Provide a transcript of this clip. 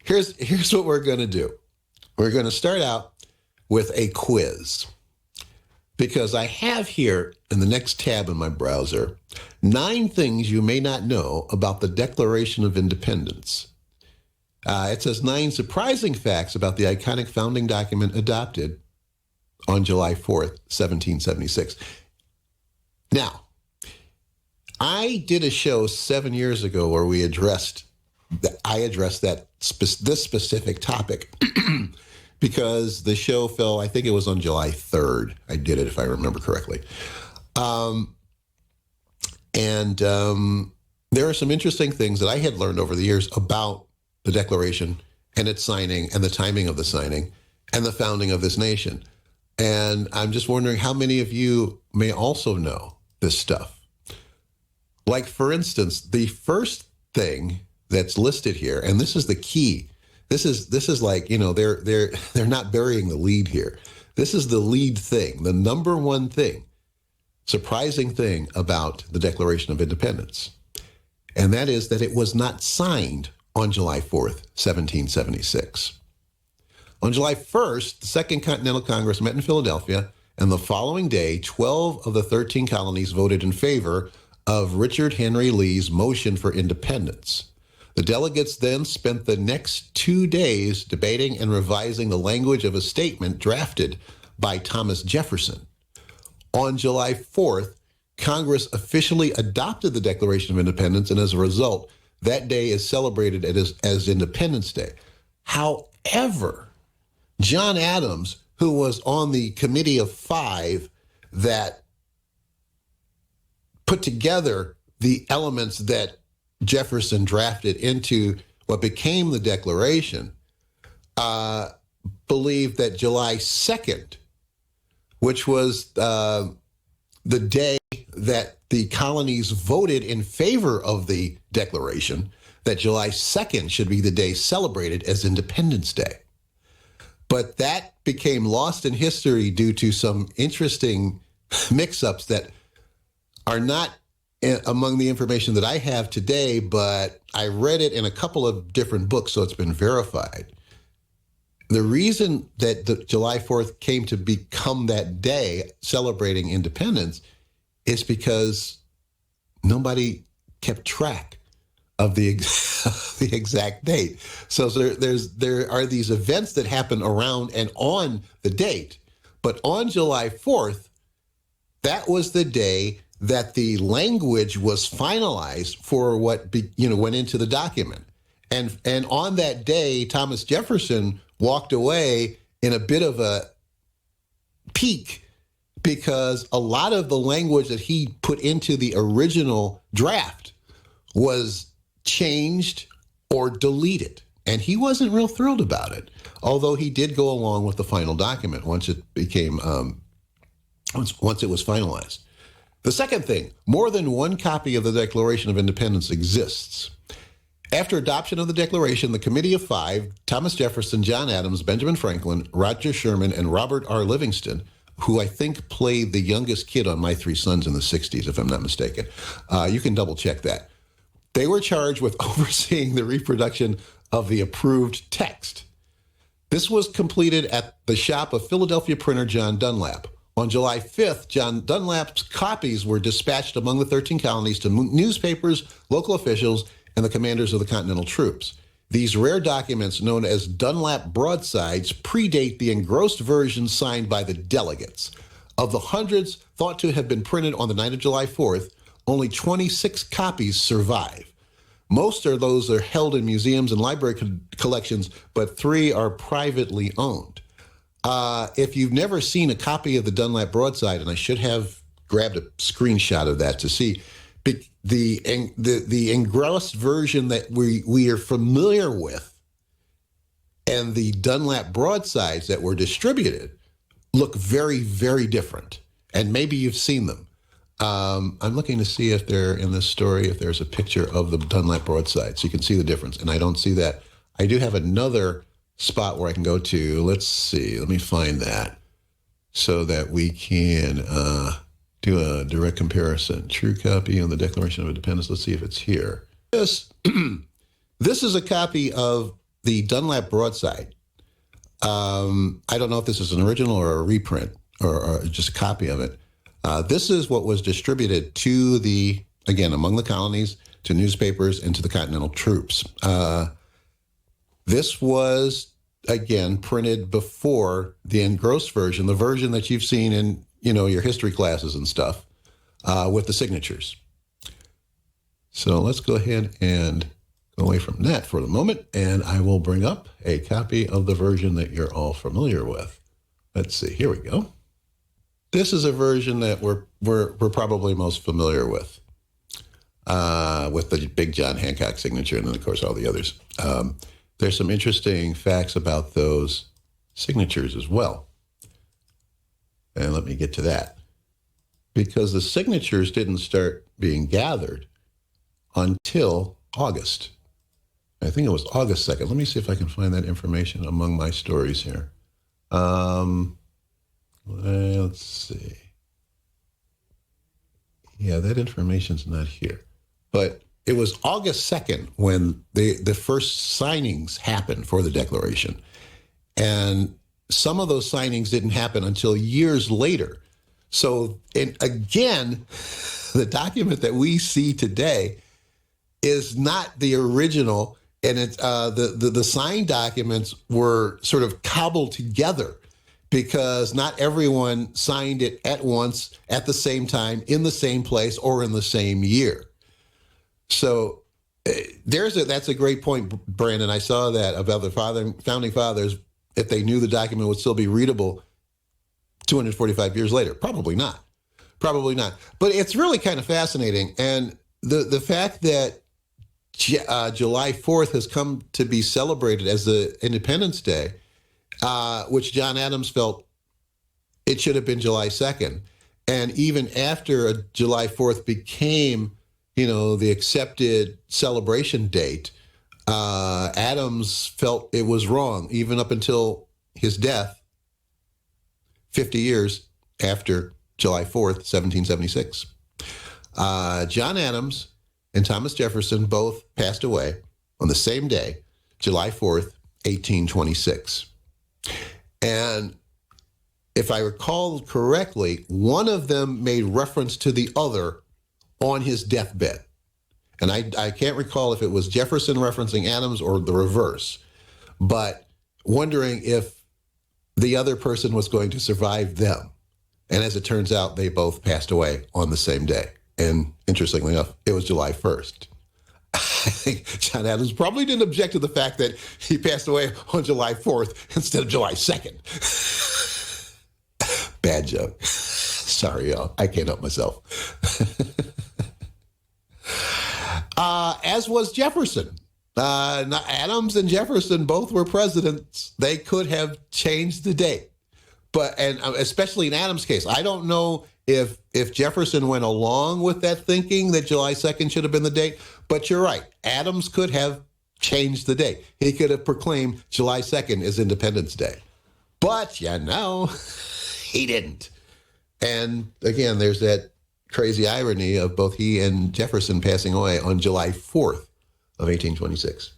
here's what we're going to do. We're going to start out with a quiz, because I have here in the next tab in my browser 9 things you may not know about the Declaration of Independence. It says 9 surprising facts about the iconic founding document adopted on July 4th, 1776. Now, I did a show 7 years ago where I addressed this specific topic because the show fell, I think it was on July 3rd. I did it, if I remember correctly. There are some interesting things that I had learned over the years about the Declaration and its signing and the timing of the signing and the founding of this nation. And I'm just wondering how many of you may also know this stuff. Like, for instance, the first thing that's listed here, and this is the key. This is like, they're not burying the lead here. This is the lead thing, the number one thing, surprising thing about the Declaration of Independence. And that is that it was not signed on July 4th, 1776. On July 1st, the Second Continental Congress met in Philadelphia, and the following day, 12 of the 13 colonies voted in favor of Richard Henry Lee's motion for independence. The delegates then spent the next 2 days debating and revising the language of a statement drafted by Thomas Jefferson. On July 4th, Congress officially adopted the Declaration of Independence, and as a result, that day is celebrated as Independence Day. However, John Adams, who was on the Committee of 5 that put together the elements that Jefferson drafted into what became the Declaration, believed that July 2nd, which was the day that the colonies voted in favor of the Declaration, that July 2nd should be the day celebrated as Independence Day. But that became lost in history due to some interesting mix-ups that are not among the information that I have today, but I read it in a couple of different books, so it's been verified. The reason that the July 4th came to become that day celebrating independence is because nobody kept track of the exact date. So there are these events that happen around and on the date, but on July 4th, that was the day that the language was finalized for what went into the document. And on that day, Thomas Jefferson walked away in a bit of a peak because a lot of the language that he put into the original draft was changed or deleted. And he wasn't real thrilled about it, although he did go along with the final document once it became, once it was finalized. The second thing, more than one copy of the Declaration of Independence exists. After adoption of the Declaration, the Committee of 5, Thomas Jefferson, John Adams, Benjamin Franklin, Roger Sherman, and Robert R. Livingston, who I think played the youngest kid on My Three Sons in the 60s, if I'm not mistaken. You can double check that. They were charged with overseeing the reproduction of the approved text. This was completed at the shop of Philadelphia printer John Dunlap. On July 5th, John Dunlap's copies were dispatched among the 13 colonies to newspapers, local officials, and the commanders of the Continental troops. These rare documents, known as Dunlap broadsides, predate the engrossed versions signed by the delegates. Of the hundreds thought to have been printed on the night of July 4th, only 26 copies survive. Most of those are held in museums and library collections, but 3 are privately owned. If you've never seen a copy of the Dunlap broadside, and I should have grabbed a screenshot of that to see, the engrossed version that we are familiar with and the Dunlap broadsides that were distributed look very, very different. And maybe you've seen them. I'm looking to see if they're in this story, if there's a picture of the Dunlap broadside, so you can see the difference. And I don't see that. I do have another spot where I can go to. Let's see. Let me find that so that we can do a direct comparison. True copy on the Declaration of Independence. Let's see if it's here. This is a copy of the Dunlap broadside, I don't know if this is an original or a reprint or just a copy of it. This is what was distributed to among the colonies, to newspapers, and to the Continental troops. This was, again, printed before the engrossed version, the version that you've seen in, your history classes and stuff, with the signatures. So let's go ahead and go away from that for the moment, and I will bring up a copy of the version that you're all familiar with. Let's see, here we go. This is a version that we're probably most familiar with the big John Hancock signature, and then, of course, all the others. There's some interesting facts about those signatures as well. And let me get to that. Because the signatures didn't start being gathered until August. I think it was August 2nd. Let me see if I can find that information among my stories here. Let's see. Yeah, that information's not here. But it was August 2nd when the first signings happened for the Declaration. And some of those signings didn't happen until years later. So, and again, the document that we see today is not the original, and it's the signed documents were sort of cobbled together because not everyone signed it at once, at the same time, in the same place, or in the same year. So that's a great point, Brandon. I saw that about the founding fathers, if they knew the document would still be readable 245 years later. Probably not. But it's really kind of fascinating. And the fact that July 4th has come to be celebrated as the Independence Day, which John Adams felt it should have been July 2nd. And even after July 4th became, the accepted celebration date, Adams felt it was wrong, even up until his death 50 years after July 4th, 1776. John Adams and Thomas Jefferson both passed away on the same day, July 4th, 1826. And if I recall correctly, one of them made reference to the other on his deathbed. And I can't recall if it was Jefferson referencing Adams or the reverse, but wondering if the other person was going to survive them. And as it turns out, they both passed away on the same day. And interestingly enough, it was July 1st. I think John Adams probably didn't object to the fact that he passed away on July 4th instead of July 2nd. Bad joke. Sorry, y'all. I can't help myself. As was Jefferson. Adams and Jefferson both were presidents. They could have changed the date. And especially in Adams' case, I don't know if Jefferson went along with that thinking that July 2nd should have been the date, but you're right. Adams could have changed the date. He could have proclaimed July 2nd as Independence Day. But, he didn't. And again, there's that crazy irony of both he and Jefferson passing away on July 4th of 1826.